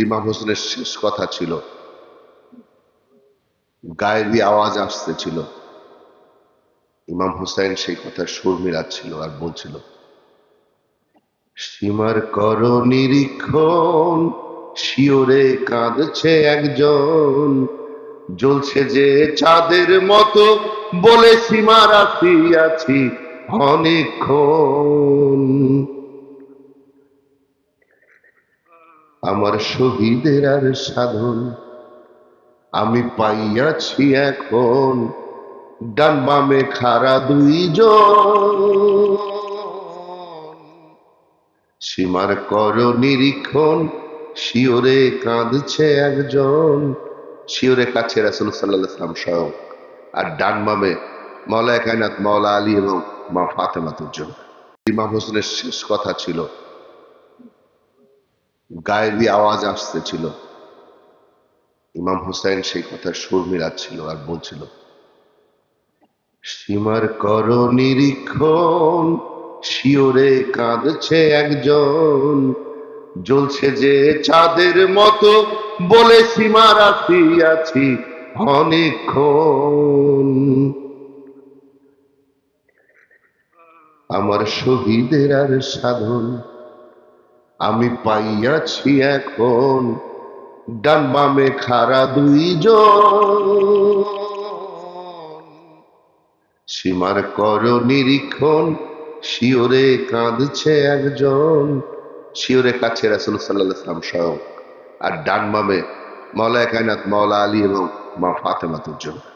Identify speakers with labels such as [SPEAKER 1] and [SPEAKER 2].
[SPEAKER 1] ইমাম হোসেনের শেষ কথা ছিল, গায়েবী আওয়াজ আসতেছিল। ইমাম হুসাইন সেই কথার সুর মিলাচ্ছিল আর বলছিল, সীমার কর নিরীক্ষণ, শিওরে কাঁদছে একজন, জ্বলছে যে চাঁদের মতো, বলে সীমা রাখিয়াছি অনেকক্ষণ। আমার শহীদের আর সাধন আমি পাইয়াছি এখন, ডান বামে খাড়া দুইজন। সীমার কর নিরীক্ষণ, শিওরে কাঁদছে একজন। শিওরে কাছে রাসূল সাল্লাল্লাহু আলাইহি ওয়াসাল্লাম স্বয়ং, আর ডান বামে মাওলায়ে কায়নাত মাওলা আলী এবং মা ফাতেমাতুজ জোহরা। ইমাম হোসেনের শেষ কথা ছিল, গায়েবী আওয়াজ আসতেছিল। ইমাম হুসাইন সেই কথার সুর মিলাচ্ছিল আর বলছিল, সীমার কর নিরীক্ষণ, শিওরে কাঁদছে একজন, জ্বলছে যে চাঁদের মতো, বলে সীমা রাখিয়াছি অনেকক্ষণ। আমার শহীদের আর সাধন আমি পাইয়াছি এখন, ডান বামে খাড়া দুইজন। সীমার কর নিরীক্ষণ, শিওরে কাঁদছে একজন। শিওরে কাছে রাসূল সাল্লাল্লাহু আলাইহি ওয়াসাল্লাম স্বয়ং, আর ডান বামে মাওলায়ে কায়নাত মাওলা আলী এবং মা ফাতেমাতুজ জোহরা।